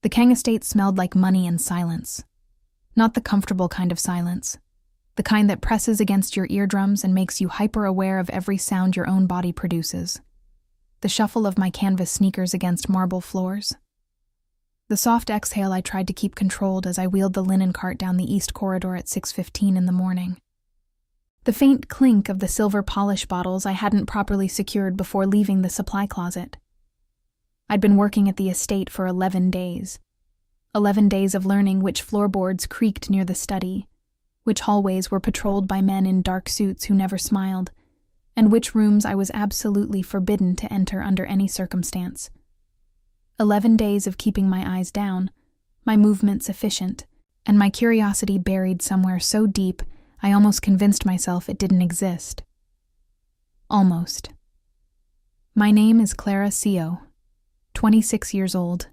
The Kang estate smelled like money and silence. Not the comfortable kind of silence. The kind that presses against your eardrums and makes you hyper-aware of every sound your own body produces. The shuffle of my canvas sneakers against marble floors. The soft exhale I tried to keep controlled as I wheeled the linen cart down the east corridor at 6:15 in the morning. The faint clink of the silver polish bottles I hadn't properly secured before leaving the supply closet. I'd been working at the estate for 11 days. 11 days of learning which floorboards creaked near the study, which hallways were patrolled by men in dark suits who never smiled, and which rooms I was absolutely forbidden to enter under any circumstance. 11 days of keeping my eyes down, my movements efficient, and my curiosity buried somewhere so deep I almost convinced myself it didn't exist. Almost. My name is Clara, 26 years old.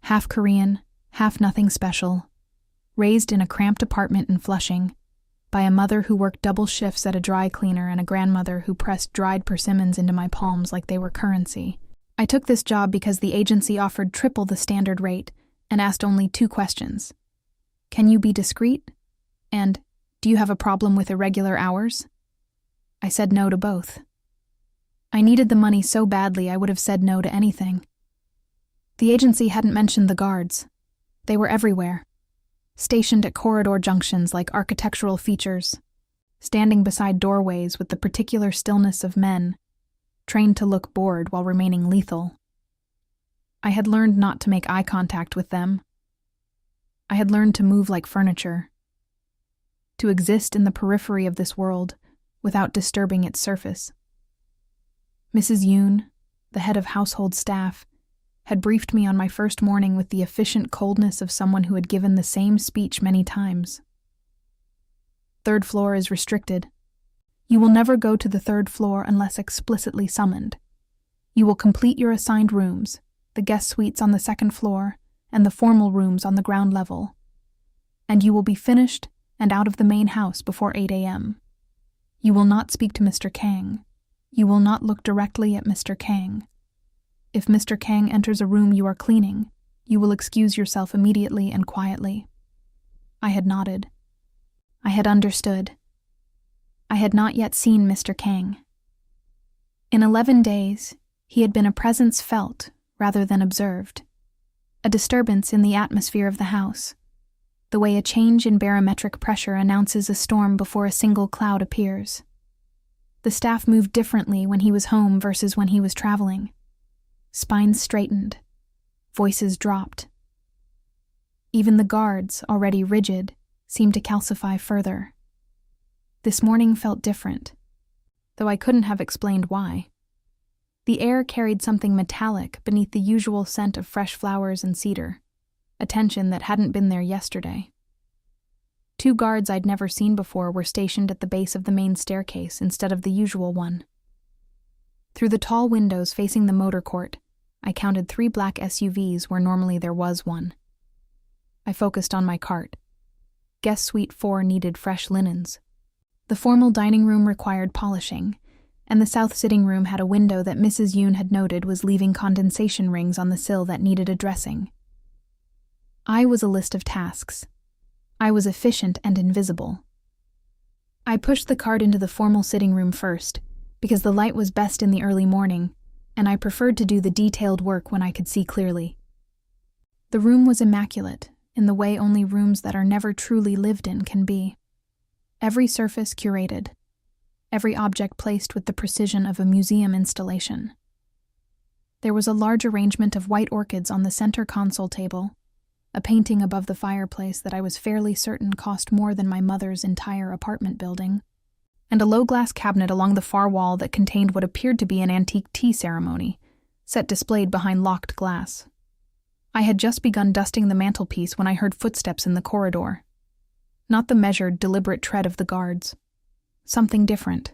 Half Korean, half nothing special. Raised in a cramped apartment in Flushing, by a mother who worked double shifts at a dry cleaner and a grandmother who pressed dried persimmons into my palms like they were currency. I took this job because the agency offered triple the standard rate and asked only 2 questions. Can you be discreet? And, do you have a problem with irregular hours? I said no to both. I needed the money so badly I would have said no to anything. The agency hadn't mentioned the guards. They were everywhere. Stationed at corridor junctions like architectural features, standing beside doorways with the particular stillness of men, trained to look bored while remaining lethal. I had learned not to make eye contact with them. I had learned to move like furniture, to exist in the periphery of this world without disturbing its surface. Mrs. Yoon, the head of household staff, had briefed me on my first morning with the efficient coldness of someone who had given the same speech many times. 3rd floor is restricted. You will never go to the 3rd floor unless explicitly summoned. You will complete your assigned rooms, the guest suites on the 2nd floor, and the formal rooms on the ground level. And you will be finished and out of the main house before 8 a.m. You will not speak to Mr. Kang. You will not look directly at Mr. Kang. If Mr. Kang enters a room you are cleaning, you will excuse yourself immediately and quietly. I had nodded. I had understood. I had not yet seen Mr. Kang. In 11 days, he had been a presence felt rather than observed, a disturbance in the atmosphere of the house, the way a change in barometric pressure announces a storm before a single cloud appears. The staff moved differently when he was home versus when he was traveling. Spines straightened, voices dropped. Even the guards, already rigid, seemed to calcify further. This morning felt different, though I couldn't have explained why. The air carried something metallic beneath the usual scent of fresh flowers and cedar, a tension that hadn't been there yesterday. 2 guards I'd never seen before were stationed at the base of the main staircase instead of the usual one. Through the tall windows facing the motor court, I counted 3 black SUVs where normally there was one. I focused on my cart. Guest Suite 4 needed fresh linens. The formal dining room required polishing, and the south sitting room had a window that Mrs. Yoon had noted was leaving condensation rings on the sill that needed addressing. I was a list of tasks. I was efficient and invisible. I pushed the cart into the formal sitting room first, because the light was best in the early morning, and I preferred to do the detailed work when I could see clearly. The room was immaculate, in the way only rooms that are never truly lived in can be. Every surface curated, every object placed with the precision of a museum installation. There was a large arrangement of white orchids on the center console table, a painting above the fireplace that I was fairly certain cost more than my mother's entire apartment building, and a low-glass cabinet along the far wall that contained what appeared to be an antique tea ceremony, set displayed behind locked glass. I had just begun dusting the mantelpiece when I heard footsteps in the corridor. Not the measured, deliberate tread of the guards. Something different,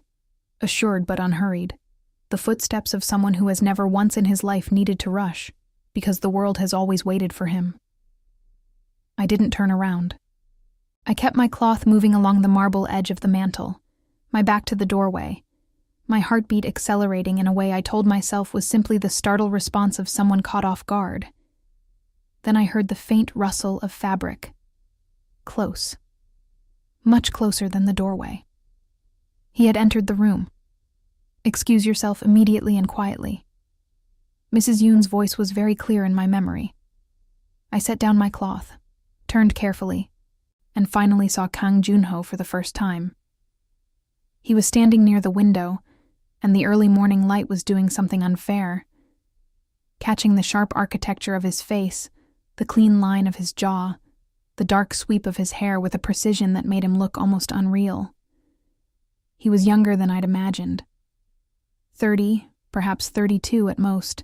assured but unhurried. The footsteps of someone who has never once in his life needed to rush, because the world has always waited for him. I didn't turn around. I kept my cloth moving along the marble edge of the mantel, my back to the doorway, my heartbeat accelerating in a way I told myself was simply the startled response of someone caught off guard. Then I heard the faint rustle of fabric. Close. Much closer than the doorway. He had entered the room. "Excuse yourself immediately and quietly." Mrs. Yoon's voice was very clear in my memory. I set down my cloth, turned carefully, and finally saw Kang Junho for the first time. He was standing near the window, and the early morning light was doing something unfair. Catching the sharp architecture of his face, the clean line of his jaw, the dark sweep of his hair with a precision that made him look almost unreal. He was younger than I'd imagined. 30, perhaps 32 at most,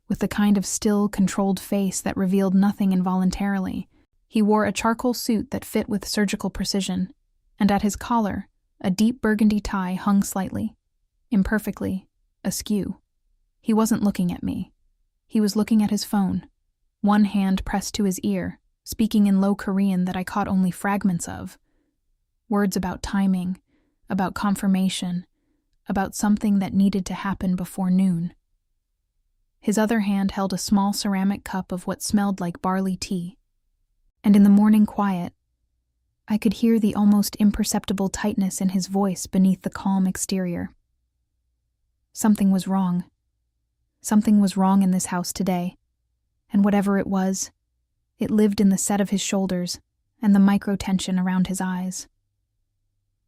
with the kind of still, controlled face that revealed nothing involuntarily. He wore a charcoal suit that fit with surgical precision, and at his collar, a deep burgundy tie hung slightly, imperfectly, askew. He wasn't looking at me. He was looking at his phone, one hand pressed to his ear, speaking in low Korean that I caught only fragments of. Words about timing, about confirmation, about something that needed to happen before noon. His other hand held a small ceramic cup of what smelled like barley tea. And in the morning quiet, I could hear the almost imperceptible tightness in his voice beneath the calm exterior. Something was wrong. Something was wrong in this house today, and whatever it was, it lived in the set of his shoulders and the micro-tension around his eyes.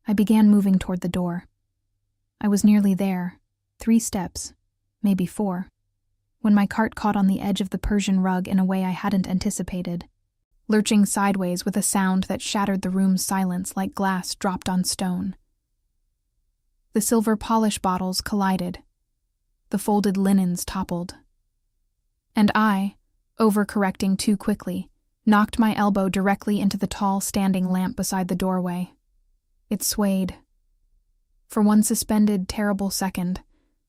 I began moving toward the door. I was nearly there, 3 steps, maybe 4, when my cart caught on the edge of the Persian rug in a way I hadn't anticipated, lurching sideways with a sound that shattered the room's silence like glass dropped on stone. The silver polish bottles collided. The folded linens toppled. And I, overcorrecting too quickly, knocked my elbow directly into the tall standing lamp beside the doorway. It swayed. For one suspended, terrible second,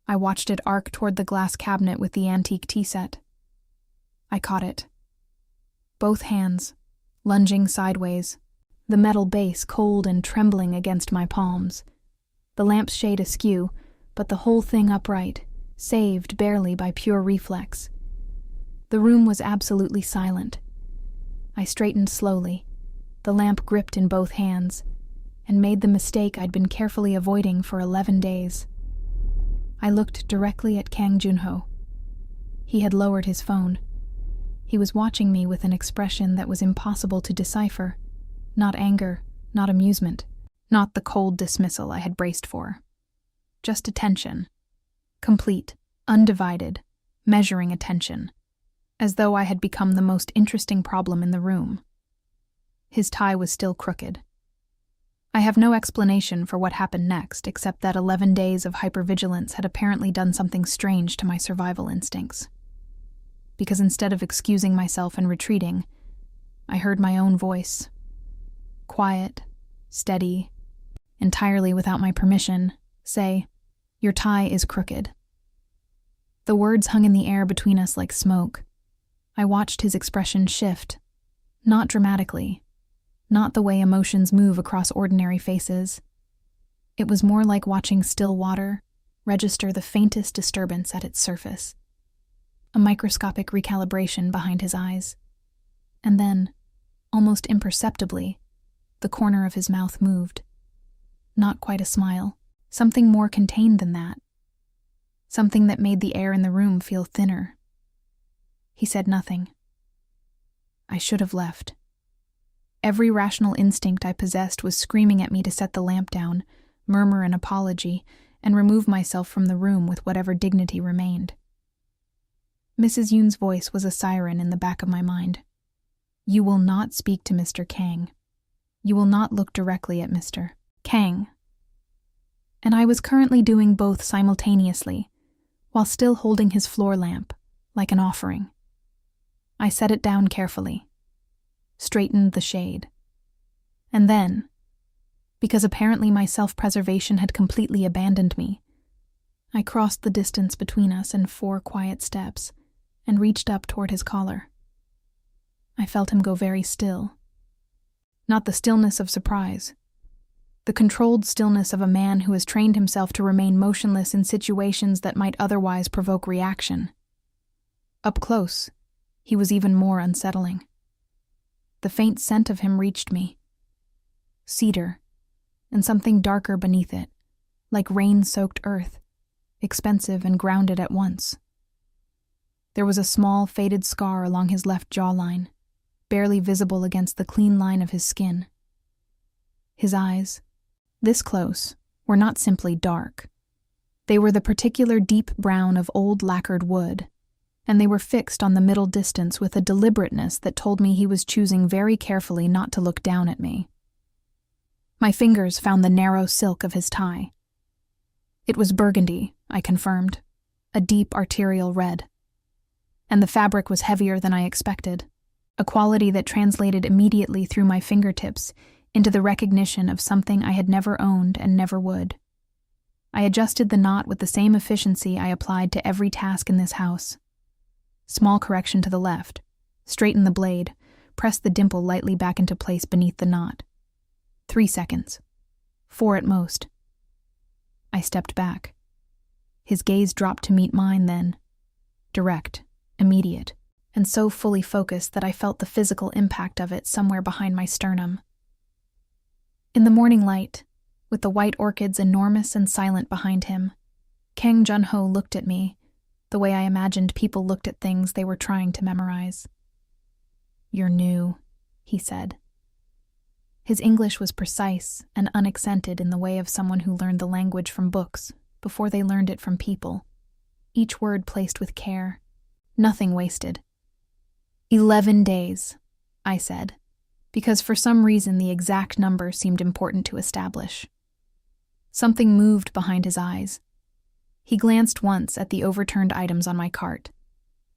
I watched it arc toward the glass cabinet with the antique tea set. I caught it. Both hands, lunging sideways, the metal base cold and trembling against my palms. The lamp's shade askew, but the whole thing upright, saved barely by pure reflex. The room was absolutely silent. I straightened slowly, the lamp gripped in both hands, and made the mistake I'd been carefully avoiding for 11 days. I looked directly at Kang Junho. He had lowered his phone. He was watching me with an expression that was impossible to decipher. Not anger, not amusement, not the cold dismissal I had braced for. Just attention. Complete, undivided, measuring attention, as though I had become the most interesting problem in the room. His tie was still crooked. I have no explanation for what happened next, except that 11 days of hypervigilance had apparently done something strange to my survival instincts. Because instead of excusing myself and retreating, I heard my own voice. Quiet, steady, entirely without my permission, say, "Your tie is crooked." The words hung in the air between us like smoke. I watched his expression shift, not dramatically, not the way emotions move across ordinary faces. It was more like watching still water register the faintest disturbance at its surface, a microscopic recalibration behind his eyes. And then, almost imperceptibly, the corner of his mouth moved. Not quite a smile, something more contained than that. Something that made the air in the room feel thinner. He said nothing. I should have left. Every rational instinct I possessed was screaming at me to set the lamp down, murmur an apology, and remove myself from the room with whatever dignity remained. Mrs. Yoon's voice was a siren in the back of my mind. "You will not speak to Mr. Kang. You will not look directly at Mr. Kang." And I was currently doing both simultaneously, while still holding his floor lamp, like an offering. I set it down carefully, straightened the shade. And then, because apparently my self-preservation had completely abandoned me, I crossed the distance between us in 4 quiet steps and reached up toward his collar. I felt him go very still. Not the stillness of surprise, the controlled stillness of a man who has trained himself to remain motionless in situations that might otherwise provoke reaction. Up close, he was even more unsettling. The faint scent of him reached me. Cedar, and something darker beneath it, like rain-soaked earth, expensive and grounded at once. There was a small, faded scar along his left jawline, barely visible against the clean line of his skin. His eyes, this close, were not simply dark. They were the particular deep brown of old lacquered wood, and they were fixed on the middle distance with a deliberateness that told me he was choosing very carefully not to look down at me. My fingers found the narrow silk of his tie. It was burgundy, I confirmed, a deep arterial red. And the fabric was heavier than I expected, a quality that translated immediately through my fingertips into the recognition of something I had never owned and never would. I adjusted the knot with the same efficiency I applied to every task in this house. Small correction to the left, straighten the blade, press the dimple lightly back into place beneath the knot. 3 seconds. 4 at most. I stepped back. His gaze dropped to meet mine then. Direct, immediate, and so fully focused that I felt the physical impact of it somewhere behind my sternum. In the morning light, with the white orchids enormous and silent behind him, Kang Jun-ho looked at me, the way I imagined people looked at things they were trying to memorize. "You're new," he said. His English was precise and unaccented in the way of someone who learned the language from books before they learned it from people, each word placed with care, nothing wasted. 11 days, I said, because for some reason the exact number seemed important to establish. Something moved behind his eyes. He glanced once at the overturned items on my cart,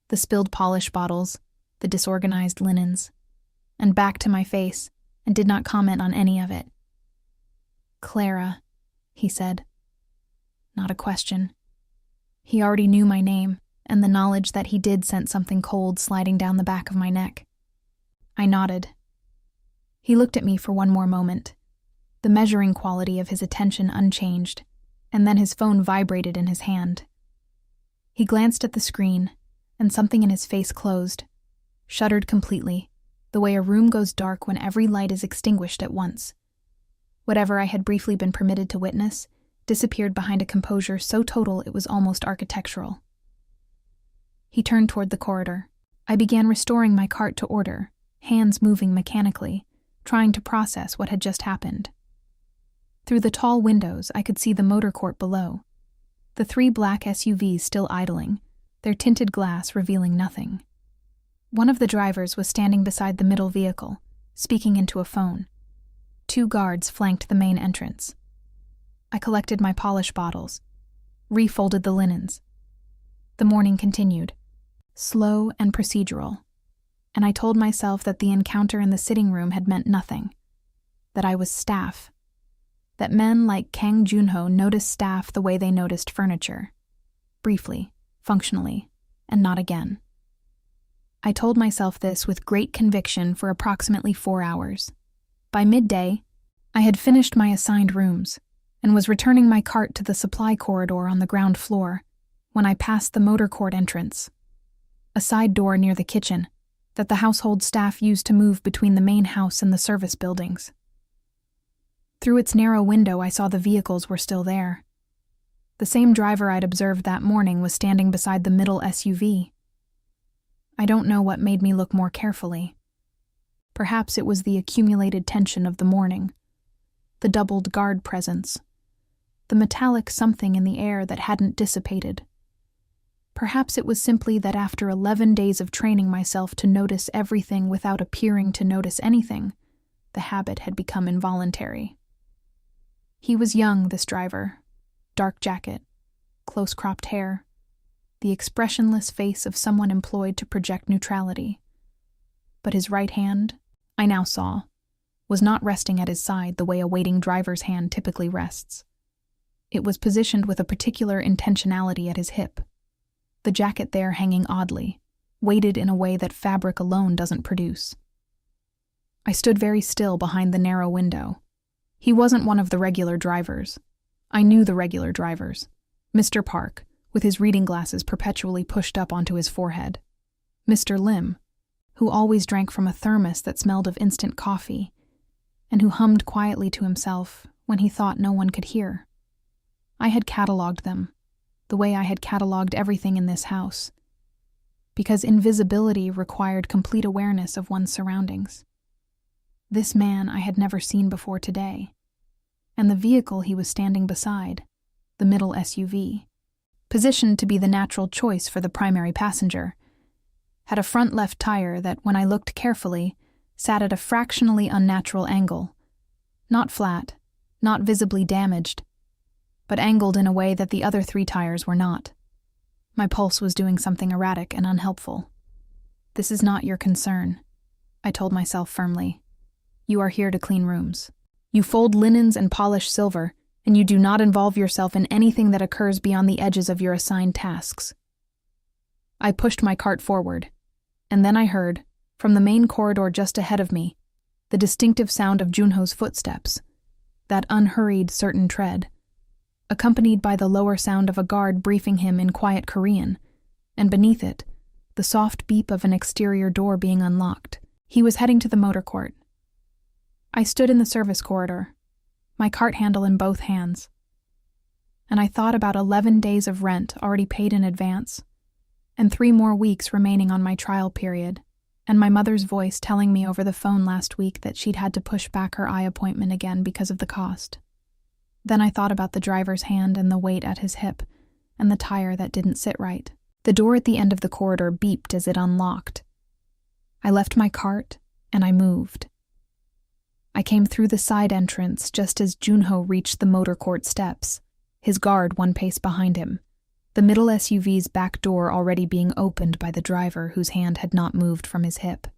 the spilled polish bottles, the disorganized linens, and back to my face, and did not comment on any of it. "Clara," he said. Not a question. He already knew my name, and the knowledge that he did sent something cold sliding down the back of my neck. I nodded. He looked at me for one more moment, the measuring quality of his attention unchanged, and then his phone vibrated in his hand. He glanced at the screen, and something in his face closed, shuttered completely, the way a room goes dark when every light is extinguished at once. Whatever I had briefly been permitted to witness disappeared behind a composure so total it was almost architectural. He turned toward the corridor. I began restoring my cart to order, hands moving mechanically, trying to process what had just happened. Through the tall windows, I could see the motor court below, the 3 black SUVs still idling, their tinted glass revealing nothing. One of the drivers was standing beside the middle vehicle, speaking into a phone. 2 guards flanked the main entrance. I collected my polish bottles, refolded the linens. The morning continued, slow and procedural, and I told myself that the encounter in the sitting room had meant nothing, that I was staff, that men like Kang Jun-ho noticed staff the way they noticed furniture, briefly, functionally, and not again. I told myself this with great conviction for approximately 4 hours. By midday, I had finished my assigned rooms and was returning my cart to the supply corridor on the ground floor when I passed the motor court entrance, a side door near the kitchen that the household staff used to move between the main house and the service buildings. Through its narrow window, I saw the vehicles were still there. The same driver I'd observed that morning was standing beside the middle SUV. I don't know what made me look more carefully. Perhaps it was the accumulated tension of the morning, the doubled guard presence, the metallic something in the air that hadn't dissipated. Perhaps it was simply that after 11 days of training myself to notice everything without appearing to notice anything, the habit had become involuntary. He was young, this driver, dark jacket, close-cropped hair, the expressionless face of someone employed to project neutrality. But his right hand, I now saw, was not resting at his side the way a waiting driver's hand typically rests. It was positioned with a particular intentionality at his hip, the jacket there hanging oddly, weighted in a way that fabric alone doesn't produce. I stood very still behind the narrow window. He wasn't one of the regular drivers. I knew the regular drivers. Mr. Park, with his reading glasses perpetually pushed up onto his forehead. Mr. Lim, who always drank from a thermos that smelled of instant coffee, and who hummed quietly to himself when he thought no one could hear. I had catalogued them, the way I had catalogued everything in this house, because invisibility required complete awareness of one's surroundings. This man I had never seen before today, and the vehicle he was standing beside, the middle SUV, positioned to be the natural choice for the primary passenger, had a front left tire that, when I looked carefully, sat at a fractionally unnatural angle, not flat, not visibly damaged, but angled in a way that the other 3 tires were not. My pulse was doing something erratic and unhelpful. "This is not your concern," I told myself firmly. "You are here to clean rooms. You fold linens and polish silver, and you do not involve yourself in anything that occurs beyond the edges of your assigned tasks." I pushed my cart forward, and then I heard, from the main corridor just ahead of me, the distinctive sound of Junho's footsteps, that unhurried, certain tread, accompanied by the lower sound of a guard briefing him in quiet Korean, and beneath it, the soft beep of an exterior door being unlocked. He was heading to the motor court. I stood in the service corridor, my cart handle in both hands, and I thought about 11 days of rent already paid in advance, and 3 more weeks remaining on my trial period, and my mother's voice telling me over the phone last week that she'd had to push back her eye appointment again because of the cost. Then I thought about the driver's hand and the weight at his hip, and the tire that didn't sit right. The door at the end of the corridor beeped as it unlocked. I left my cart, and I moved. I came through the side entrance just as Junho reached the motor court steps, his guard 1 pace behind him, the middle SUV's back door already being opened by the driver whose hand had not moved from his hip.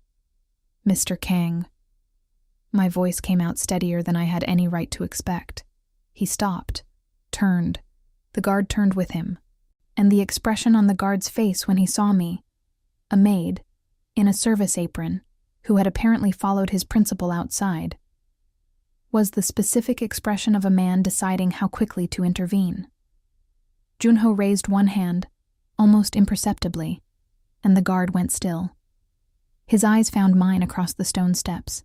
"Mr. Kang." My voice came out steadier than I had any right to expect. He stopped, turned. The guard turned with him, and the expression on the guard's face when he saw me, a maid, in a service apron, who had apparently followed his principal outside, was the specific expression of a man deciding how quickly to intervene. Junho raised 1 hand, almost imperceptibly, and the guard went still. His eyes found mine across the stone steps,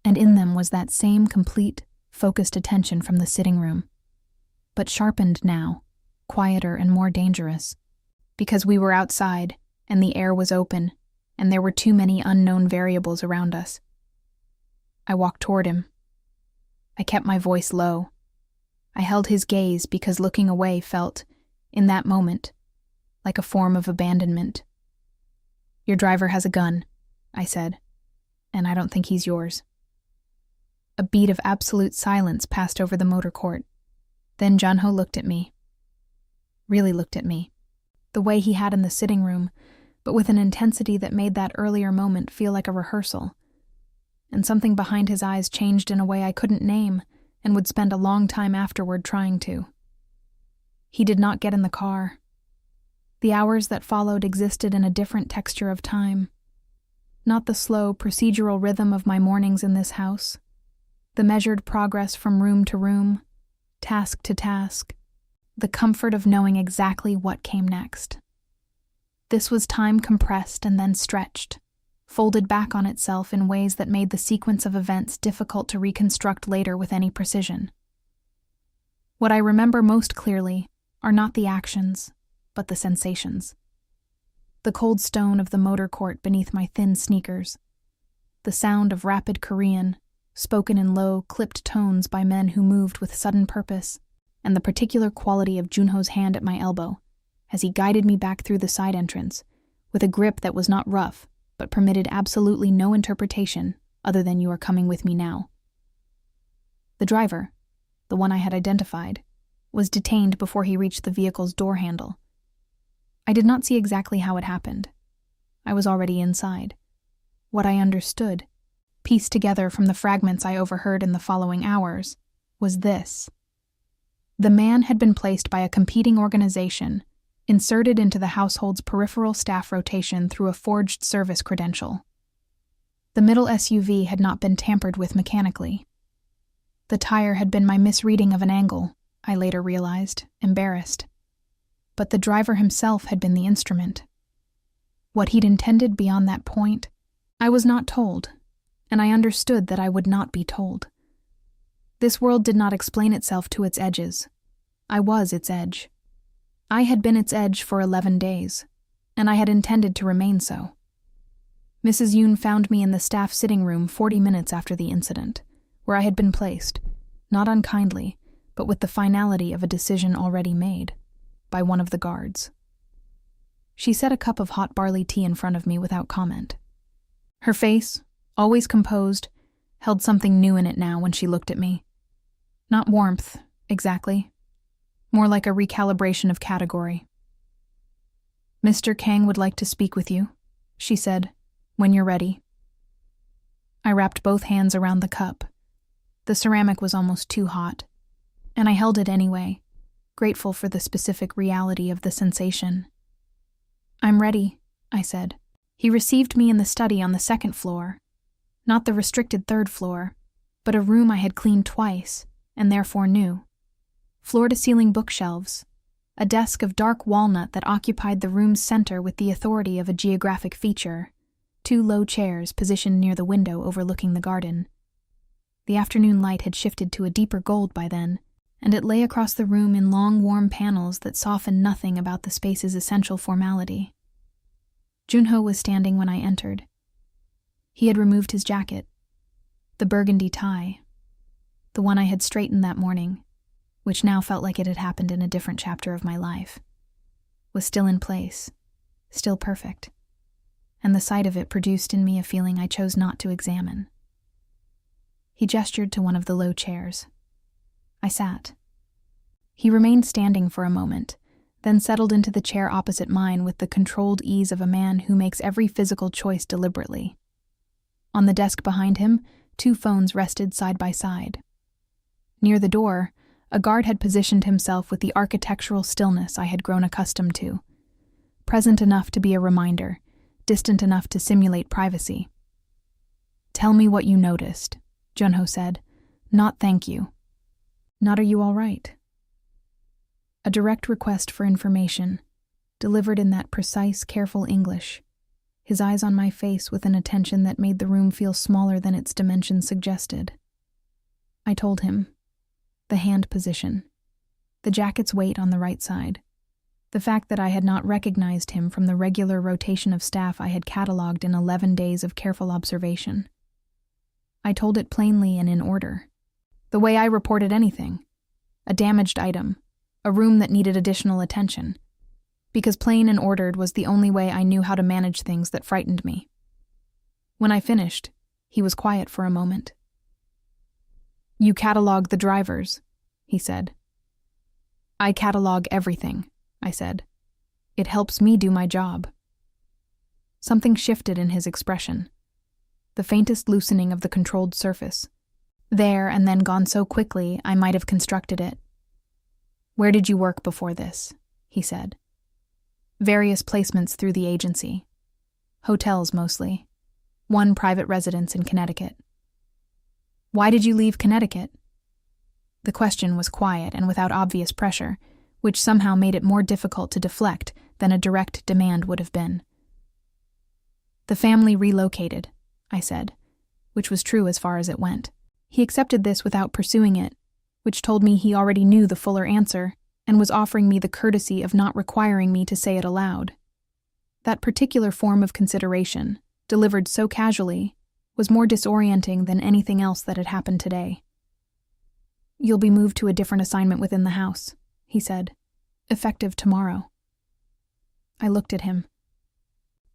and in them was that same complete, focused attention from the sitting room, but sharpened now, quieter and more dangerous, because we were outside, and the air was open, and there were too many unknown variables around us. I walked toward him. I kept my voice low. I held his gaze because looking away felt, in that moment, like a form of abandonment. "Your driver has a gun," I said, "and I don't think he's yours." A beat of absolute silence passed over the motor court. Then Junho looked at me. Really looked at me, the way he had in the sitting room, but with an intensity that made that earlier moment feel like a rehearsal. And something behind his eyes changed in a way I couldn't name and would spend a long time afterward trying to. He did not get in the car. The hours that followed existed in a different texture of time. Not the slow, procedural rhythm of my mornings in this house. The measured progress from room to room, task to task. The comfort of knowing exactly what came next. This was time compressed and then stretched, folded back on itself in ways that made the sequence of events difficult to reconstruct later with any precision. What I remember most clearly are not the actions, but the sensations. The cold stone of the motor court beneath my thin sneakers. The sound of rapid Korean, spoken in low, clipped tones by men who moved with sudden purpose, and the particular quality of Junho's hand at my elbow, as he guided me back through the side entrance, with a grip that was not rough, but permitted absolutely no interpretation other than "you are coming with me now." The driver, the one I had identified, was detained before he reached the vehicle's door handle. I did not see exactly how it happened. I was already inside. What I understood, pieced together from the fragments I overheard in the following hours, was this. The man had been placed by a competing organization, inserted into the household's peripheral staff rotation through a forged service credential. The middle SUV had not been tampered with mechanically. The tire had been my misreading of an angle, I later realized, embarrassed. But the driver himself had been the instrument. What he'd intended beyond that point, I was not told, and I understood that I would not be told. This world did not explain itself to its edges. I was its edge. I had been its edge for 11 days, and I had intended to remain so. Mrs. Yoon found me in the staff sitting room 40 minutes after the incident, where I had been placed, not unkindly, but with the finality of a decision already made, by one of the guards. She set a cup of hot barley tea in front of me without comment. Her face, always composed, held something new in it now when she looked at me. Not warmth, exactly. More like a recalibration of category. "Mr. Kang would like to speak with you," she said, "when you're ready." I wrapped both hands around the cup. The ceramic was almost too hot, and I held it anyway, grateful for the specific reality of the sensation. "I'm ready," I said. He received me in the study on the second floor, not the restricted third floor, but a room I had cleaned twice, and therefore knew. Floor-to-ceiling bookshelves, a desk of dark walnut that occupied the room's center with the authority of a geographic feature, 2 low chairs positioned near the window overlooking the garden. The afternoon light had shifted to a deeper gold by then, and it lay across the room in long, warm panels that softened nothing about the space's essential formality. Junho was standing when I entered. He had removed his jacket, the burgundy tie, the one I had straightened that morning, which now felt like it had happened in a different chapter of my life, was still in place, still perfect, and the sight of it produced in me a feeling I chose not to examine. He gestured to one of the low chairs. I sat. He remained standing for a moment, then settled into the chair opposite mine with the controlled ease of a man who makes every physical choice deliberately. On the desk behind him, 2 phones rested side by side. Near the door, a guard had positioned himself with the architectural stillness I had grown accustomed to, present enough to be a reminder, distant enough to simulate privacy. "Tell me what you noticed," Junho said. "Not thank you. Not are you all right?" A direct request for information, delivered in that precise, careful English, his eyes on my face with an attention that made the room feel smaller than its dimensions suggested. I told him. The hand position, the jacket's weight on the right side, the fact that I had not recognized him from the regular rotation of staff I had catalogued in 11 days of careful observation. I told it plainly and in order, the way I reported anything, a damaged item, a room that needed additional attention, because plain and ordered was the only way I knew how to manage things that frightened me. When I finished, he was quiet for a moment. "You catalog the drivers," he said. "I catalog everything," I said. "It helps me do my job." Something shifted in his expression. The faintest loosening of the controlled surface. There and then gone so quickly I might have constructed it. "Where did you work before this?" he said. "Various placements through the agency. Hotels mostly. 1 private residence in Connecticut." "Why did you leave Connecticut?" The question was quiet and without obvious pressure, which somehow made it more difficult to deflect than a direct demand would have been. "The family relocated," I said, which was true as far as it went. He accepted this without pursuing it, which told me he already knew the fuller answer and was offering me the courtesy of not requiring me to say it aloud. That particular form of consideration, delivered so casually, was more disorienting than anything else that had happened today. "You'll be moved to a different assignment within the house," he said, "effective tomorrow." I looked at him.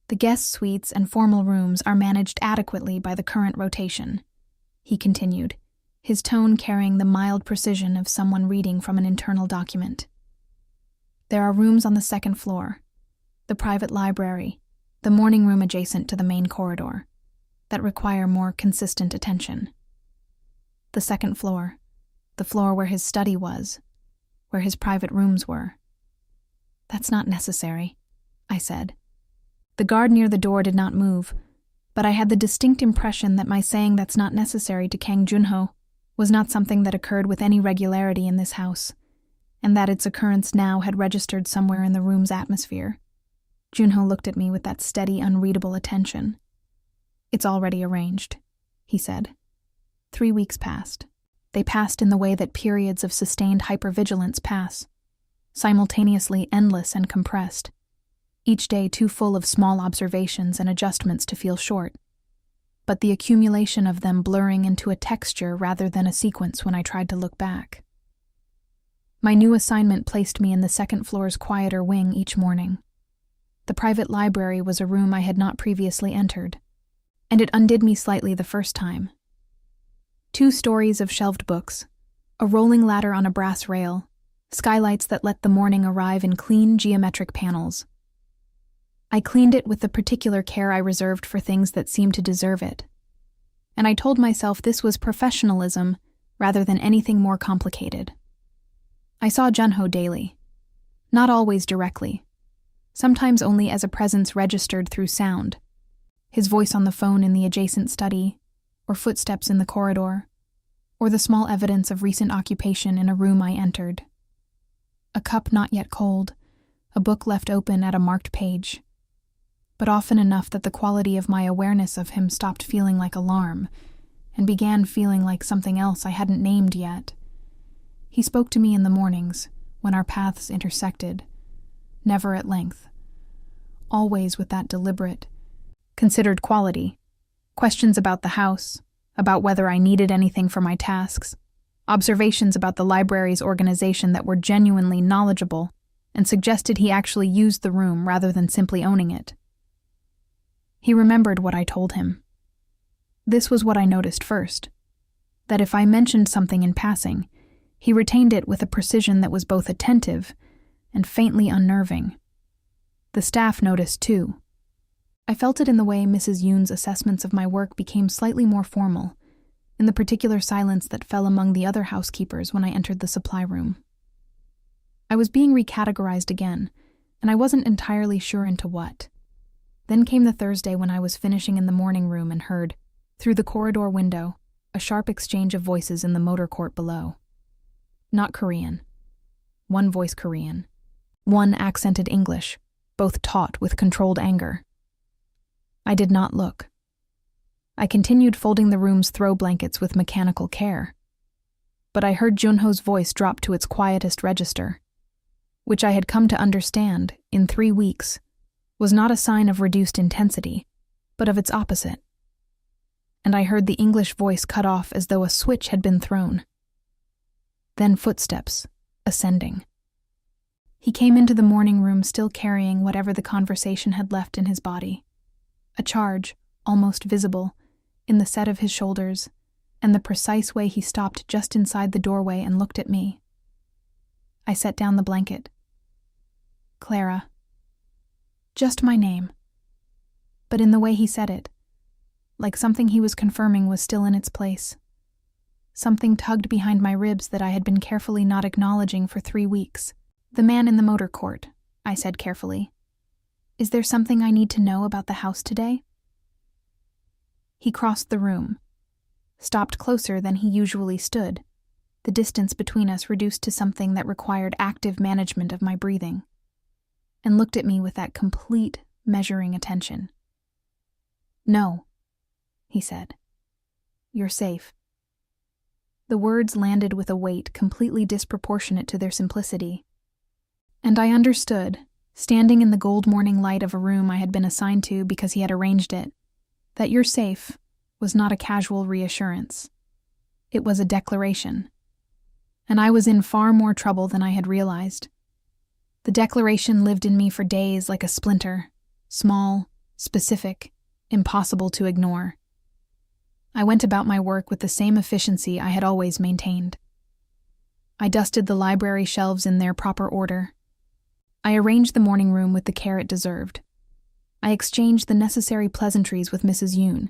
"The guest suites and formal rooms are managed adequately by the current rotation," he continued, his tone carrying the mild precision of someone reading from an internal document. "There are rooms on the second floor, the private library, the morning room adjacent to the main corridor, that require more consistent attention. The second floor, the floor where his study was, where his private rooms were." "That's not necessary," I said. The guard near the door did not move, but I had the distinct impression that my saying "that's not necessary" to Kang Junho was not something that occurred with any regularity in this house, and that its occurrence now had registered somewhere in the room's atmosphere. Junho looked at me with that steady, unreadable attention. "It's already arranged," he said. 3 weeks passed. They passed in the way that periods of sustained hypervigilance pass, simultaneously endless and compressed, each day too full of small observations and adjustments to feel short, but the accumulation of them blurring into a texture rather than a sequence when I tried to look back. My new assignment placed me in the second floor's quieter wing each morning. The private library was a room I had not previously entered, and it undid me slightly the first time. 2 stories of shelved books, a rolling ladder on a brass rail, skylights that let the morning arrive in clean geometric panels. I cleaned it with the particular care I reserved for things that seemed to deserve it, and I told myself this was professionalism rather than anything more complicated. I saw Junho daily, not always directly, sometimes only as a presence registered through sound, his voice on the phone in the adjacent study, or footsteps in the corridor, or the small evidence of recent occupation in a room I entered. A cup not yet cold, a book left open at a marked page, but often enough that the quality of my awareness of him stopped feeling like alarm and began feeling like something else I hadn't named yet. He spoke to me in the mornings, when our paths intersected, never at length, always with that deliberate, considered quality. Questions about the house, about whether I needed anything for my tasks, observations about the library's organization that were genuinely knowledgeable and suggested he actually used the room rather than simply owning it. He remembered what I told him. This was what I noticed first, that if I mentioned something in passing, he retained it with a precision that was both attentive and faintly unnerving. The staff noticed too. I felt it in the way Mrs. Yoon's assessments of my work became slightly more formal, in the particular silence that fell among the other housekeepers when I entered the supply room. I was being recategorized again, and I wasn't entirely sure into what. Then came the Thursday when I was finishing in the morning room and heard, through the corridor window, a sharp exchange of voices in the motor court below. Not Korean. One voice Korean. One accented English, both taut with controlled anger. I did not look. I continued folding the room's throw blankets with mechanical care. But I heard Junho's voice drop to its quietest register, which I had come to understand, in 3 weeks, was not a sign of reduced intensity, but of its opposite. And I heard the English voice cut off as though a switch had been thrown. Then footsteps, ascending. He came into the morning room still carrying whatever the conversation had left in his body. A charge, almost visible, in the set of his shoulders, and the precise way he stopped just inside the doorway and looked at me. I set down the blanket. Clara. Just my name. But in the way he said it, like something he was confirming was still in its place. Something tugged behind my ribs that I had been carefully not acknowledging for 3 weeks. "The man in the motor court," I said carefully. "Is there something I need to know about the house today?" He crossed the room, stopped closer than he usually stood, the distance between us reduced to something that required active management of my breathing, and looked at me with that complete, measuring attention. "No," he said. "You're safe." The words landed with a weight completely disproportionate to their simplicity, and I understood, standing in the gold morning light of a room I had been assigned to because he had arranged it, that "you're safe" was not a casual reassurance. It was a declaration. And I was in far more trouble than I had realized. The declaration lived in me for days like a splinter, small, specific, impossible to ignore. I went about my work with the same efficiency I had always maintained. I dusted the library shelves in their proper order. I arranged the morning room with the care it deserved. I exchanged the necessary pleasantries with Mrs. Yoon,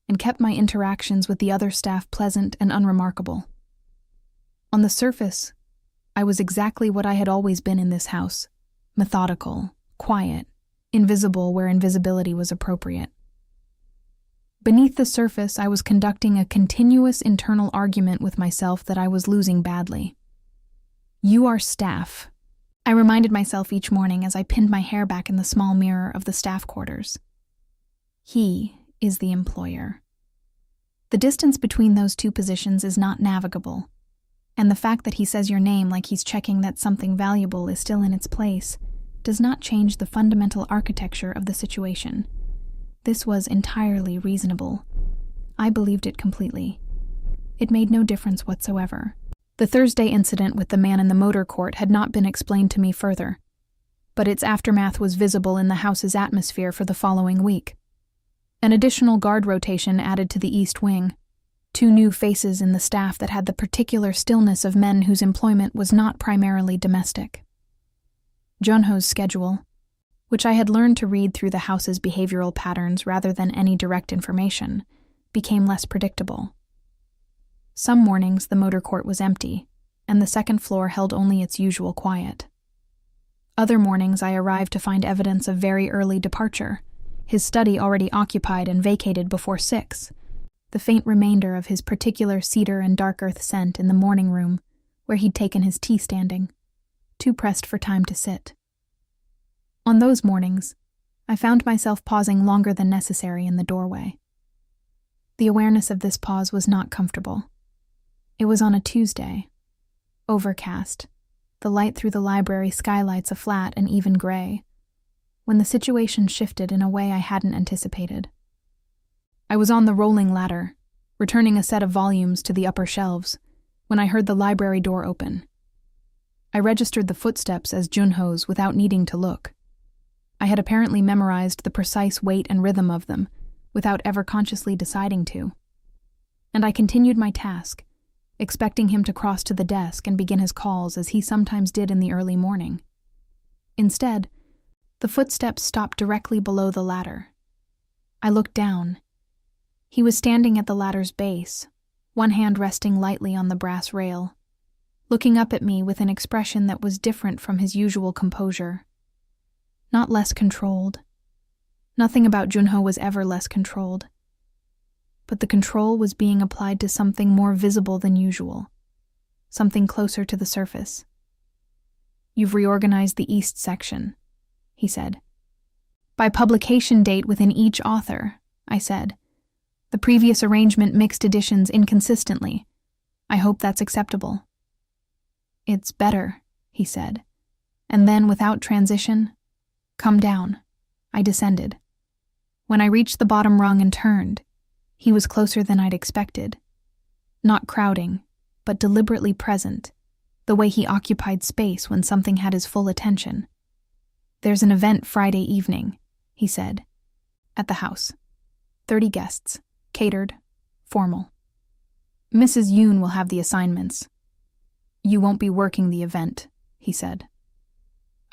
and kept my interactions with the other staff pleasant and unremarkable. On the surface, I was exactly what I had always been in this house, methodical, quiet, invisible where invisibility was appropriate. Beneath the surface, I was conducting a continuous internal argument with myself that I was losing badly. "You are staff," I reminded myself each morning as I pinned my hair back in the small mirror of the staff quarters. He is the employer. The distance between those two positions is not navigable, and the fact that he says your name like he's checking that something valuable is still in its place does not change the fundamental architecture of the situation. This was entirely reasonable. I believed it completely. It made no difference whatsoever. The Thursday incident with the man in the motor court had not been explained to me further, but its aftermath was visible in the house's atmosphere for the following week. An additional guard rotation added to the East Wing, 2 new faces in the staff that had the particular stillness of men whose employment was not primarily domestic. Junho's schedule, which I had learned to read through the house's behavioral patterns rather than any direct information, became less predictable. Some mornings the motor court was empty, and the second floor held only its usual quiet. Other mornings I arrived to find evidence of very early departure, his study already occupied and vacated before 6, the faint remainder of his particular cedar and dark earth scent in the morning room, where he'd taken his tea standing, too pressed for time to sit. On those mornings, I found myself pausing longer than necessary in the doorway. The awareness of this pause was not comfortable. It was on a Tuesday, overcast, the light through the library skylights a flat and even gray, when the situation shifted in a way I hadn't anticipated. I was on the rolling ladder, returning a set of volumes to the upper shelves, when I heard the library door open. I registered the footsteps as Junho's without needing to look. I had apparently memorized the precise weight and rhythm of them, without ever consciously deciding to. And I continued my task, expecting him to cross to the desk and begin his calls as he sometimes did in the early morning. Instead, the footsteps stopped directly below the ladder. I looked down. He was standing at the ladder's base, one hand resting lightly on the brass rail, looking up at me with an expression that was different from his usual composure. Not less controlled. Nothing about Junho was ever less controlled. But the control was being applied to something more visible than usual, something closer to the surface. "You've reorganized the East section," he said. "By publication date within each author," I said. "The previous arrangement mixed editions inconsistently. I hope that's acceptable." "It's better," he said. And then, without transition, "Come down." I descended. When I reached the bottom rung and turned, he was closer than I'd expected. Not crowding, but deliberately present, the way he occupied space when something had his full attention. "There's an event Friday evening," he said. "At the house. 30 guests. Catered. Formal. Mrs. Yoon will have the assignments. You won't be working the event," he said.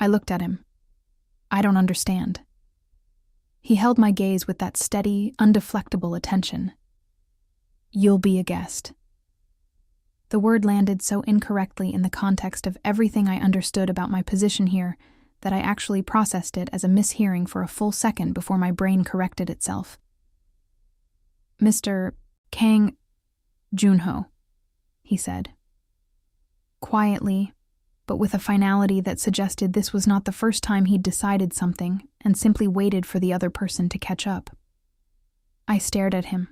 I looked at him. "I don't understand." He held my gaze with that steady, undeflectable attention. "You'll be a guest." The word landed so incorrectly in the context of everything I understood about my position here that I actually processed it as a mishearing for a full second before my brain corrected itself. "Mr. Kang Junho," he said. Quietly, but with a finality that suggested this was not the first time he'd decided something and simply waited for the other person to catch up. I stared at him.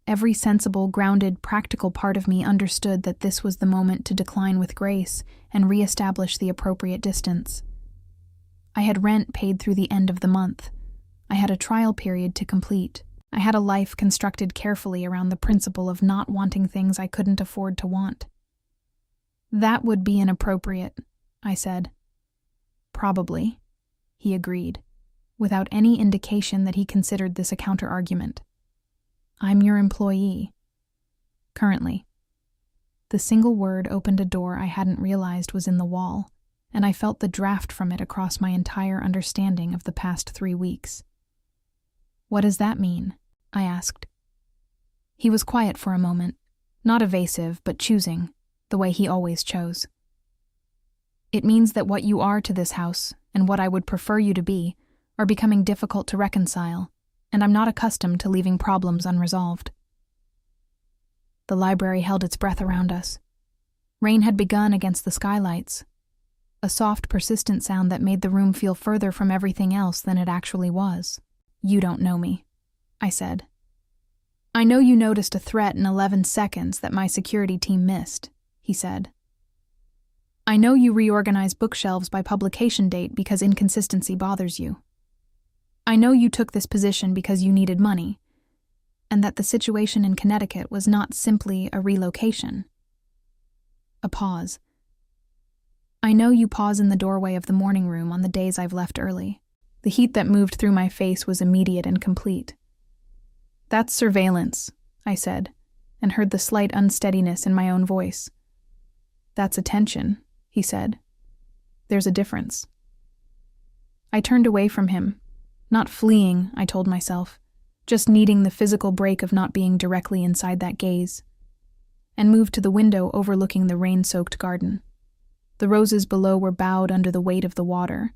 Every sensible, grounded, practical part of me understood that this was the moment to decline with grace and re-establish the appropriate distance. I had rent paid through the end of the month. I had a trial period to complete. I had a life constructed carefully around the principle of not wanting things I couldn't afford to want. "That would be inappropriate," I said. "Probably," he agreed, without any indication that he considered this a counter-argument. "I'm your employee. Currently." The single word opened a door I hadn't realized was in the wall, and I felt the draft from it across my entire understanding of the past 3 weeks. "What does that mean?" I asked. He was quiet for a moment, not evasive, but choosing, the way he always chose. "It means that what you are to this house, and what I would prefer you to be, are becoming difficult to reconcile, and I'm not accustomed to leaving problems unresolved." The library held its breath around us. Rain had begun against the skylights. a soft, persistent sound that made the room feel further from everything else than it actually was. "You don't know me," I said. "I know you noticed a threat in 11 seconds that my security team missed," he said. "I know you reorganize bookshelves by publication date because inconsistency bothers you. I know you took this position because you needed money, and that the situation in Connecticut was not simply a relocation." A pause. "I know you pause in the doorway of the morning room on the days I've left early." The heat that moved through my face was immediate and complete. "That's surveillance," I said, and heard the slight unsteadiness in my own voice. "That's attention," he said. "There's a difference." I turned away from him, not fleeing, I told myself, just needing the physical break of not being directly inside that gaze, and moved to the window overlooking the rain-soaked garden. The roses below were bowed under the weight of the water,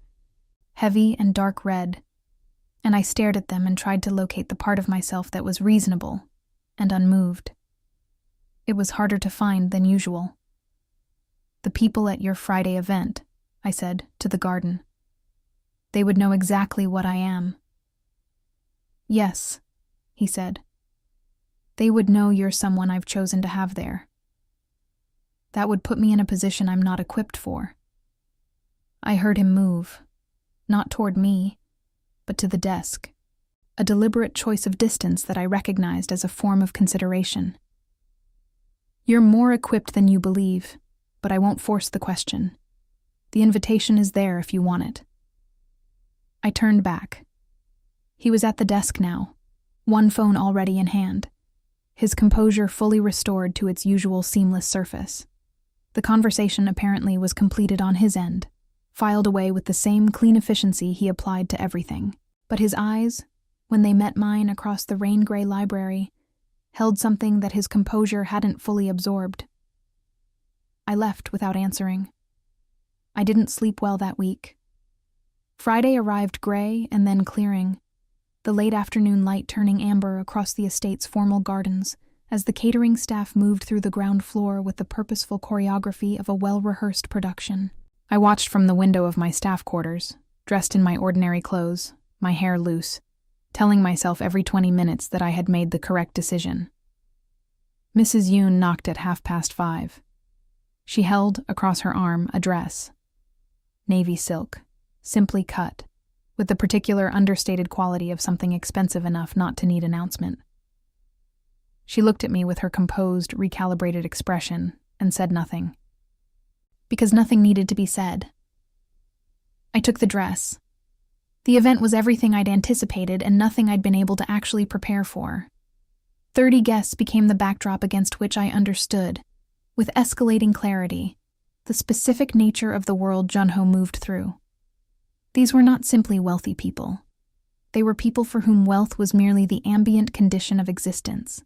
heavy and dark red, and I stared at them and tried to locate the part of myself that was reasonable and unmoved. It was harder to find than usual. "The people at your Friday event," I said, to the garden. "They would know exactly what I am." "Yes," he said. "They would know you're someone I've chosen to have there. That would put me in a position I'm not equipped for." I heard him move, not toward me, but to the desk, a deliberate choice of distance that I recognized as a form of consideration. "You're more equipped than you believe, but I won't force the question. The invitation is there if you want it." I turned back. He was at the desk now, one phone already in hand, his composure fully restored to its usual seamless surface. The conversation apparently was completed on his end, filed away with the same clean efficiency he applied to everything. But his eyes, when they met mine across the rain-gray library, held something that his composure hadn't fully absorbed. I left without answering. I didn't sleep well that week. Friday arrived gray and then clearing, the late afternoon light turning amber across the estate's formal gardens as the catering staff moved through the ground floor with the purposeful choreography of a well-rehearsed production. I watched from the window of my staff quarters, dressed in my ordinary clothes, my hair loose, telling myself every 20 minutes that I had made the correct decision. Mrs. Yoon knocked at 5:30. She held, across her arm, a dress. Navy silk, simply cut, with the particular understated quality of something expensive enough not to need announcement. She looked at me with her composed, recalibrated expression and said nothing. Because nothing needed to be said. I took the dress. The event was everything I'd anticipated and nothing I'd been able to actually prepare for. 30 guests became the backdrop against which I understood, with escalating clarity, the specific nature of the world Junho moved through. These were not simply wealthy people. They were people for whom wealth was merely the ambient condition of existence,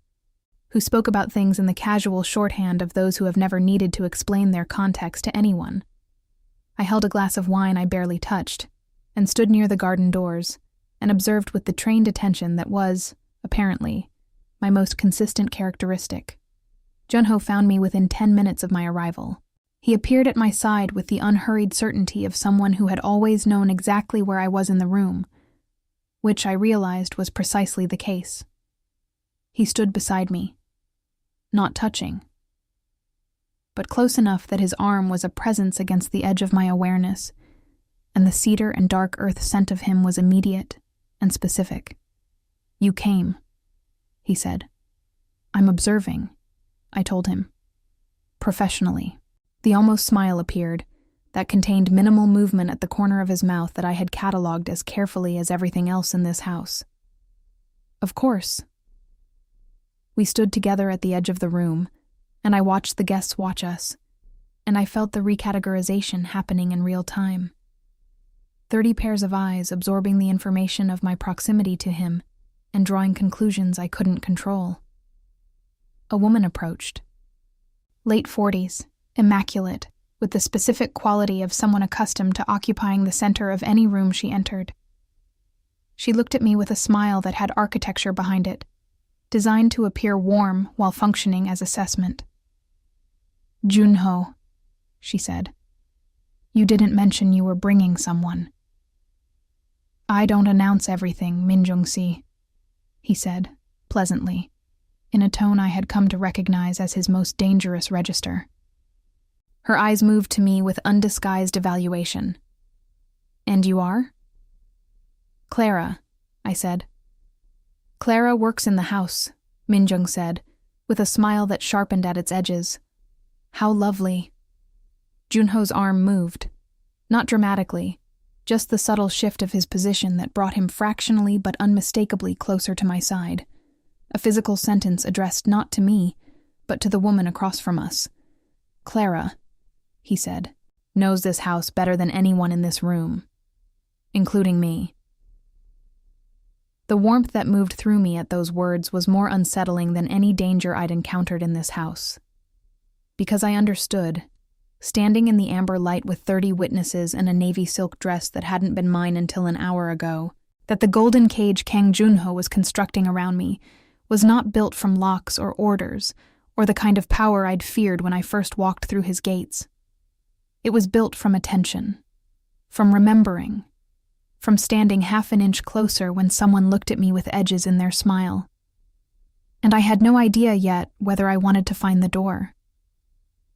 who spoke about things in the casual shorthand of those who have never needed to explain their context to anyone. I held a glass of wine I barely touched, and stood near the garden doors, and observed with the trained attention that was, apparently, my most consistent characteristic. Junho found me within 10 minutes of my arrival. He appeared at my side with the unhurried certainty of someone who had always known exactly where I was in the room, which I realized was precisely the case. He stood beside me, not touching, but close enough that his arm was a presence against the edge of my awareness, and the cedar and dark earth scent of him was immediate and specific. "You came," he said. "I'm observing," I told him. Professionally. The almost smile appeared, that contained minimal movement at the corner of his mouth that I had catalogued as carefully as everything else in this house. "Of course." We stood together at the edge of the room, and I watched the guests watch us, and I felt the recategorization happening in real time. 30 pairs of eyes absorbing the information of my proximity to him and drawing conclusions I couldn't control. A woman approached. Late 40s, immaculate, with the specific quality of someone accustomed to occupying the center of any room she entered. She looked at me with a smile that had architecture behind it, designed to appear warm while functioning as assessment. "Junho," she said. You didn't mention you were bringing someone. I don't announce everything, Minjung-si, he said, pleasantly, in a tone I had come to recognize as his most dangerous register. Her eyes moved to me with undisguised evaluation. And you are? Clara, I said. Clara works in the house, Minjung said, with a smile that sharpened at its edges. How lovely. Junho's arm moved. Not dramatically, just the subtle shift of his position that brought him fractionally but unmistakably closer to my side. A physical sentence addressed not to me, but to the woman across from us. Clara, he said, knows this house better than anyone in this room, including me. The warmth that moved through me at those words was more unsettling than any danger I'd encountered in this house. Because I understood, standing in the amber light with 30 witnesses and a navy silk dress that hadn't been mine until an hour ago, that the golden cage Kang Junho was constructing around me was not built from locks or orders, or the kind of power I'd feared when I first walked through his gates. It was built from attention, from remembering, from standing half an inch closer when someone looked at me with edges in their smile. And I had no idea yet whether I wanted to find the door.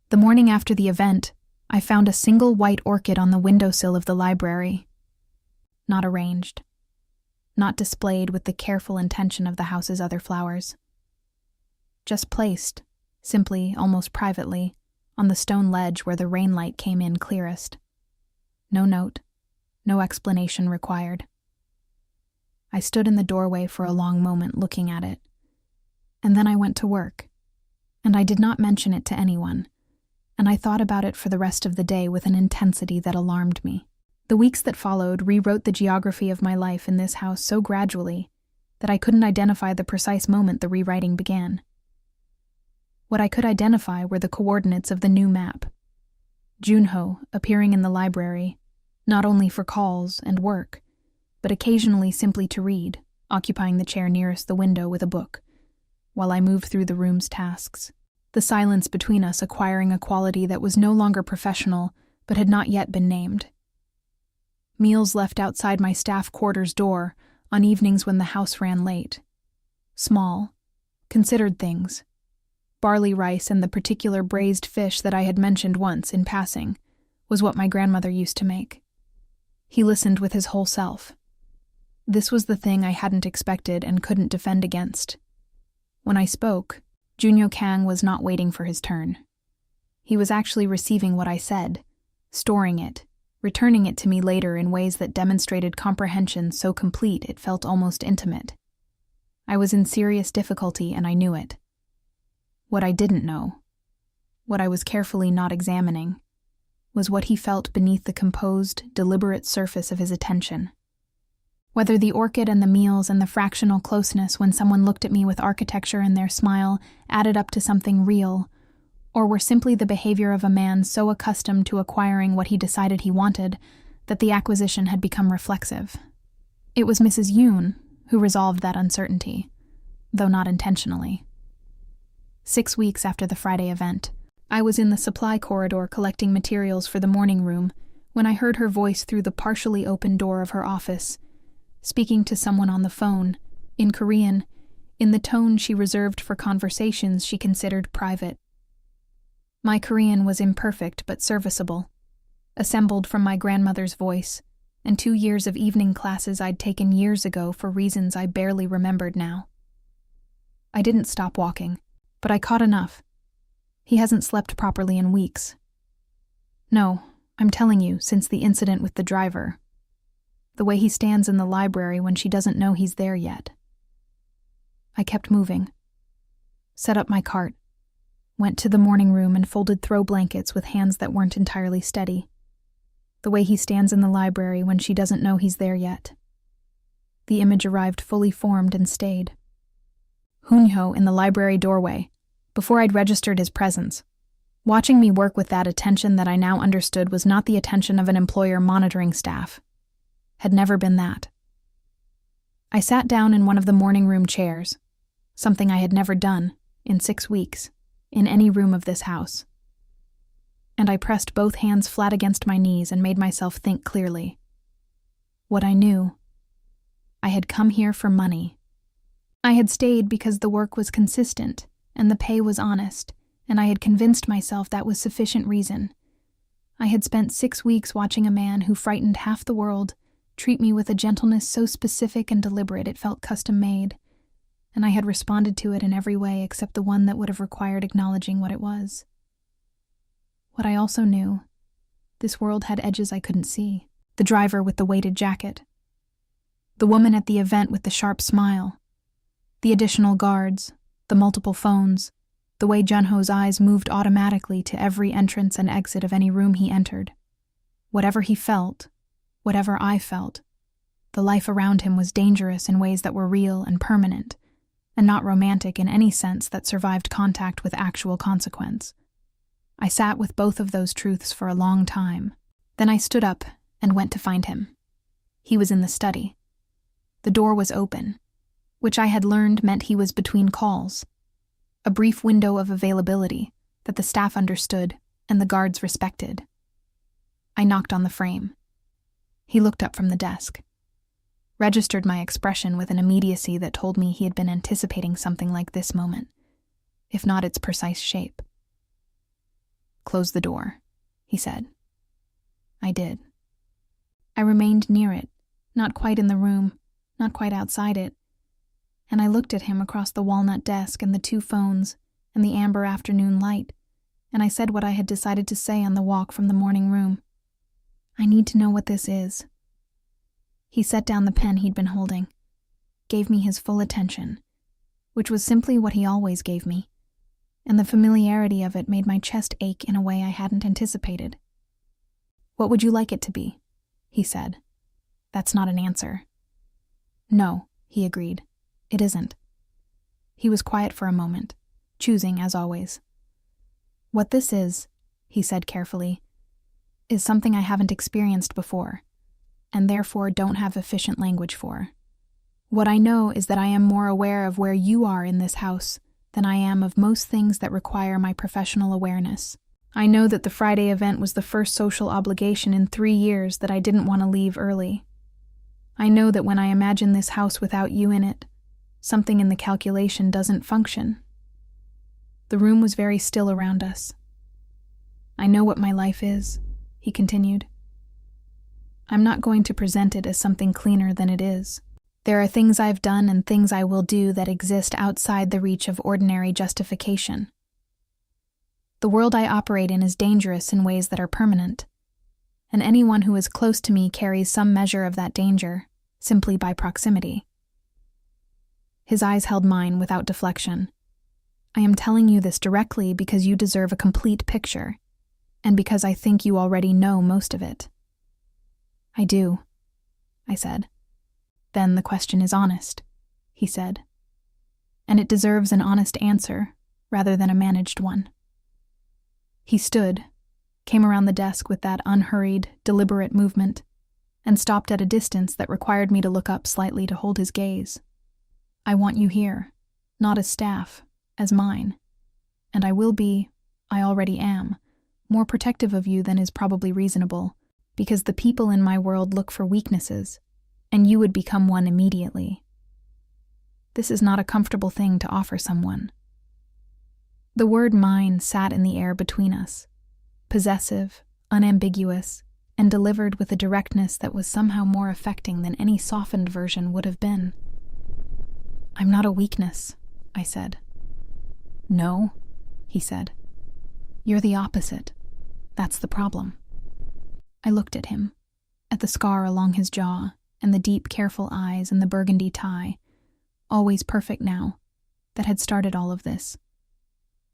The morning after the event, I found a single white orchid on the windowsill of the library. Not arranged. Not displayed with the careful intention of the house's other flowers. Just placed, simply, almost privately, on the stone ledge where the rain light came in clearest. No note, no explanation required. I stood in the doorway for a long moment looking at it. And then I went to work. And I did not mention it to anyone. And I thought about it for the rest of the day with an intensity that alarmed me. The weeks that followed rewrote the geography of my life in this house so gradually that I couldn't identify the precise moment the rewriting began. What I could identify were the coordinates of the new map. Junho appearing in the library, not only for calls and work, but occasionally simply to read, occupying the chair nearest the window with a book, while I moved through the room's tasks. The silence between us acquiring a quality that was no longer professional, but had not yet been named. Meals left outside my staff quarters door on evenings when the house ran late. Small, considered things. Barley rice and the particular braised fish that I had mentioned once in passing was what my grandmother used to make. He listened with his whole self. This was the thing I hadn't expected and couldn't defend against. When I spoke, Junho Kang was not waiting for his turn. He was actually receiving what I said, storing it, returning it to me later in ways that demonstrated comprehension so complete it felt almost intimate. I was in serious difficulty and I knew it. What I didn't know, what I was carefully not examining, was what he felt beneath the composed, deliberate surface of his attention. Whether the orchid and the meals and the fractional closeness when someone looked at me with architecture in their smile added up to something real, or were simply the behavior of a man so accustomed to acquiring what he decided he wanted that the acquisition had become reflexive. It was Mrs. Yoon who resolved that uncertainty, though not intentionally. 6 weeks after the Friday event, I was in the supply corridor collecting materials for the morning room when I heard her voice through the partially open door of her office, speaking to someone on the phone, in Korean, in the tone she reserved for conversations she considered private. My Korean was imperfect but serviceable, assembled from my grandmother's voice, and 2 years of evening classes I'd taken years ago for reasons I barely remembered now. I didn't stop walking, but I caught enough. He hasn't slept properly in weeks. No, I'm telling you, since the incident with the driver. The way he stands in the library when she doesn't know he's there yet. I kept moving. Set up my cart. Went to the morning room and folded throw blankets with hands that weren't entirely steady. The way he stands in the library when she doesn't know he's there yet. The image arrived fully formed and stayed. Junho in the library doorway, before I'd registered his presence. Watching me work with that attention that I now understood was not the attention of an employer monitoring staff. Had never been that. I sat down in one of the morning room chairs, something I had never done, in 6 weeks, in any room of this house. and I pressed both hands flat against my knees and made myself think clearly. What I knew: I had come here for money. I had stayed because the work was consistent and the pay was honest, and I had convinced myself that was sufficient reason. I had spent 6 weeks watching a man who frightened half the world treat me with a gentleness so specific and deliberate it felt custom-made, and I had responded to it in every way except the one that would have required acknowledging what it was. What I also knew: this world had edges I couldn't see. The driver with the weighted jacket, the woman at the event with the sharp smile, the additional guards, the multiple phones, the way Junho's eyes moved automatically to every entrance and exit of any room he entered. Whatever he felt, whatever I felt, the life around him was dangerous in ways that were real and permanent, and not romantic in any sense that survived contact with actual consequence. I sat with both of those truths for a long time. Then I stood up and went to find him. He was in the study. The door was open, which I had learned meant he was between calls. A brief window of availability that the staff understood and the guards respected. I knocked on the frame. He looked up from the desk, registered my expression with an immediacy that told me he had been anticipating something like this moment, if not its precise shape. "Close the door," he said. I did. I remained near it, not quite in the room, not quite outside it, and I looked at him across the walnut desk and the 2 phones and the amber afternoon light, and I said what I had decided to say on the walk from the morning room. "I need to know what this is." He set down the pen he'd been holding, gave me his full attention, which was simply what he always gave me, and the familiarity of it made my chest ache in a way I hadn't anticipated. "What would you like it to be?" he said. "That's not an answer." "No," he agreed. "It isn't." He was quiet for a moment, choosing as always. "What this is," he said carefully, "is something I haven't experienced before, and therefore don't have efficient language for. What I know is that I am more aware of where you are in this house than I am of most things that require my professional awareness. I know that the Friday event was the first social obligation in 3 years that I didn't want to leave early. I know that when I imagine this house without you in it, something in the calculation doesn't function." The room was very still around us. "I know what my life is," he continued. "I'm not going to present it as something cleaner than it is. There are things I've done and things I will do that exist outside the reach of ordinary justification. The world I operate in is dangerous in ways that are permanent, and anyone who is close to me carries some measure of that danger, simply by proximity." His eyes held mine without deflection. "I am telling you this directly because you deserve a complete picture, and because I think you already know most of it." "I do," I said. "Then the question is honest," he said. "And it deserves an honest answer, rather than a managed one." He stood, came around the desk with that unhurried, deliberate movement, and stopped at a distance that required me to look up slightly to hold his gaze. "I want you here, not as staff, as mine. And I will be, I already am, more protective of you than is probably reasonable, because the people in my world look for weaknesses, and you would become one immediately. This is not a comfortable thing to offer someone." The word mine sat in the air between us, possessive, unambiguous, and delivered with a directness that was somehow more affecting than any softened version would have been. "I'm not a weakness," I said. "No," he said. "You're the opposite. That's the problem." I looked at him, at the scar along his jaw, and the deep, careful eyes and the burgundy tie, always perfect now, that had started all of this.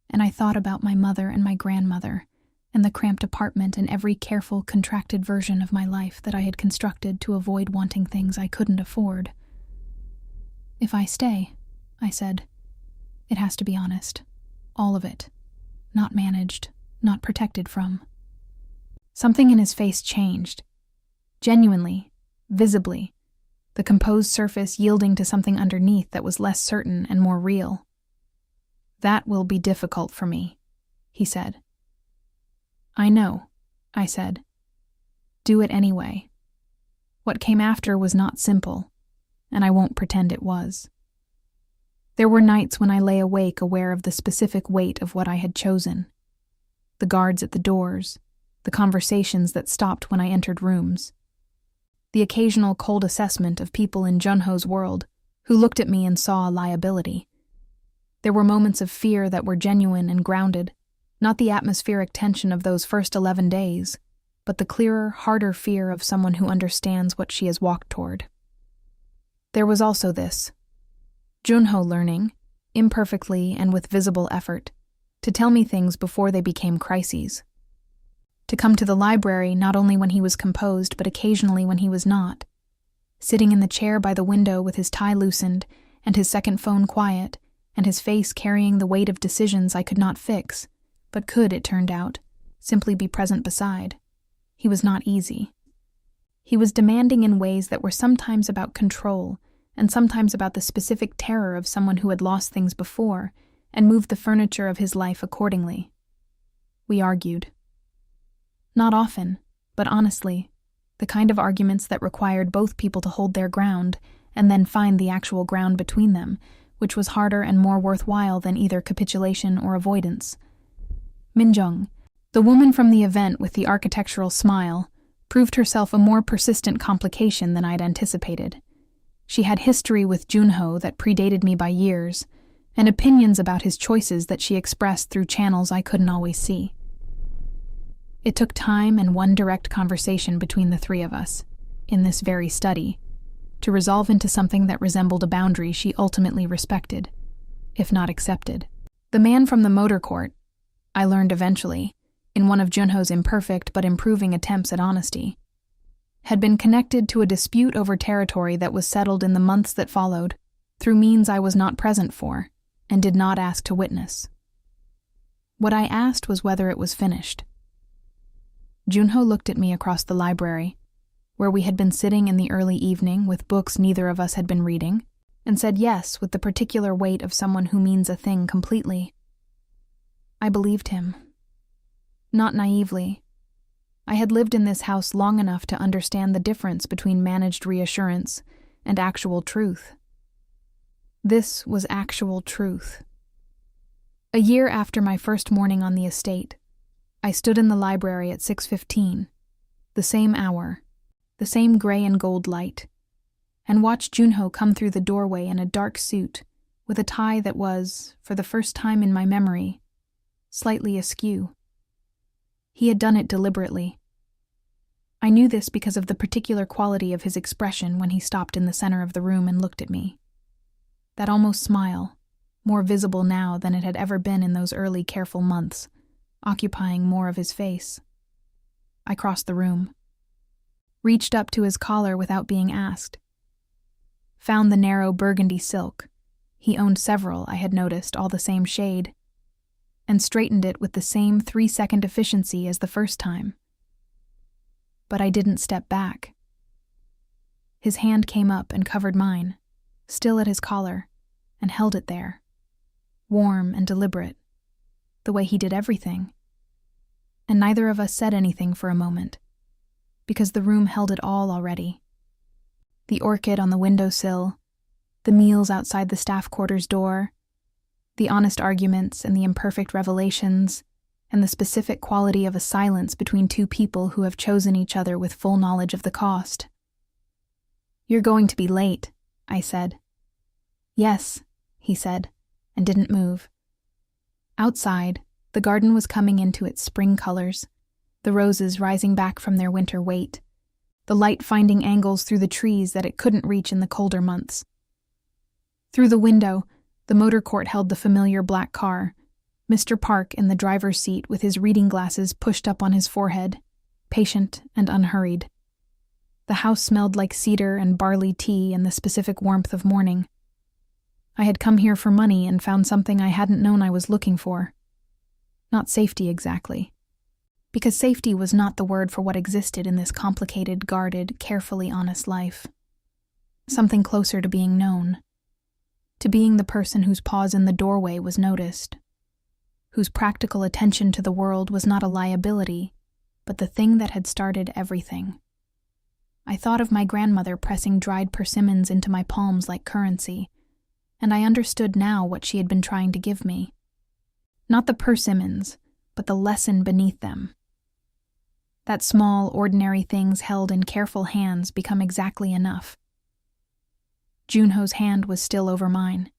And I thought about my mother and my grandmother, and the cramped apartment and every careful, contracted version of my life that I had constructed to avoid wanting things I couldn't afford. "If I stay," I said, "it has to be honest. All of it. Not managed, not protected from." Something in his face changed. Genuinely, visibly, the composed surface yielding to something underneath that was less certain and more real. "That will be difficult for me," he said. I know, I said. Do it anyway. What came after was not simple, and I won't pretend it was. There were nights when I lay awake aware of the specific weight of what I had chosen. The guards at the doors, the conversations that stopped when I entered rooms, the occasional cold assessment of people in Junho's world who looked at me and saw a liability. There were moments of fear that were genuine and grounded, not the atmospheric tension of those first 11 days, but the clearer, harder fear of someone who understands what she has walked toward. There was also this: Junho learning, imperfectly and with visible effort, to tell me things before they became crises. To come to the library not only when he was composed but occasionally when he was not. Sitting in the chair by the window with his tie loosened and his second phone quiet and his face carrying the weight of decisions I could not fix, but could, it turned out, simply be present beside. He was not easy. He was demanding in ways that were sometimes about control and sometimes about the specific terror of someone who had lost things before and moved the furniture of his life accordingly. We argued. Not often, but honestly, the kind of arguments that required both people to hold their ground and then find the actual ground between them, which was harder and more worthwhile than either capitulation or avoidance. Minjung, the woman from the event with the architectural smile, proved herself a more persistent complication than I'd anticipated. She had history with Junho that predated me by years, and opinions about his choices that she expressed through channels I couldn't always see. It took time and one direct conversation between the three of us, in this very study, to resolve into something that resembled a boundary she ultimately respected, if not accepted. The man from the motor court, I learned eventually, in one of Junho's imperfect but improving attempts at honesty, had been connected to a dispute over territory that was settled in the months that followed, through means I was not present for, and did not ask to witness. What I asked was whether it was finished. Junho looked at me across the library, where we had been sitting in the early evening with books neither of us had been reading, and said yes with the particular weight of someone who means a thing completely. I believed him. Not naively. I had lived in this house long enough to understand the difference between managed reassurance and actual truth. This was actual truth. A year after my first morning on the estate, I stood in the library at 6:15, the same hour, the same gray and gold light, and watched Junho come through the doorway in a dark suit with a tie that was, for the first time in my memory, slightly askew. He had done it deliberately. I knew this because of the particular quality of his expression when he stopped in the center of the room and looked at me. That almost smile, more visible now than it had ever been in those early careful months, occupying more of his face. I crossed the room, reached up to his collar without being asked, found the narrow burgundy silk — he owned several, I had noticed, all the same shade — and straightened it with the same 3-second efficiency as the first time. But I didn't step back. His hand came up and covered mine, still at his collar, and held it there, warm and deliberate, the way he did everything. And neither of us said anything for a moment, because the room held it all already. The orchid on the windowsill, the meals outside the staff quarters door, the honest arguments and the imperfect revelations, and the specific quality of a silence between two people who have chosen each other with full knowledge of the cost. "You're going to be late," I said. "Yes," he said, and didn't move. Outside, the garden was coming into its spring colors, the roses rising back from their winter weight, the light finding angles through the trees that it couldn't reach in the colder months. Through the window, the motor court held the familiar black car, Mr. Park in the driver's seat with his reading glasses pushed up on his forehead, patient and unhurried. The house smelled like cedar and barley tea and the specific warmth of morning. I had come here for money and found something I hadn't known I was looking for. Not safety exactly. Because safety was not the word for what existed in this complicated, guarded, carefully honest life. Something closer to being known. To being the person whose pause in the doorway was noticed. whose practical attention to the world was not a liability, but the thing that had started everything. I thought of my grandmother pressing dried persimmons into my palms like currency, and I understood now what she had been trying to give me. Not the persimmons, but the lesson beneath them. That small, ordinary things held in careful hands become exactly enough. Junho's hand was still over mine.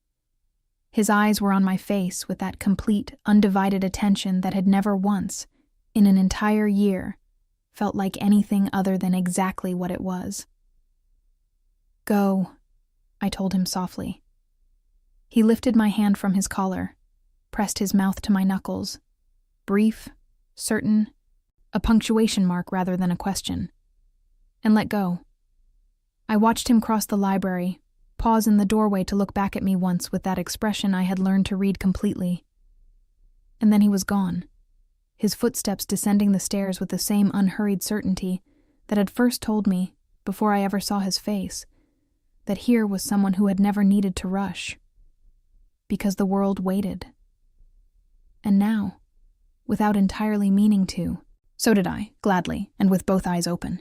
His eyes were on my face with that complete, undivided attention that had never once, in an entire year, felt like anything other than exactly what it was. "Go," I told him softly. He lifted my hand from his collar, pressed his mouth to my knuckles, brief, certain, a punctuation mark rather than a question, and let go. I watched him cross the library, pause in the doorway to look back at me once with that expression I had learned to read completely. And then he was gone, his footsteps descending the stairs with the same unhurried certainty that had first told me, before I ever saw his face, that here was someone who had never needed to rush, because the world waited. And now, without entirely meaning to, so did I, gladly, and with both eyes open.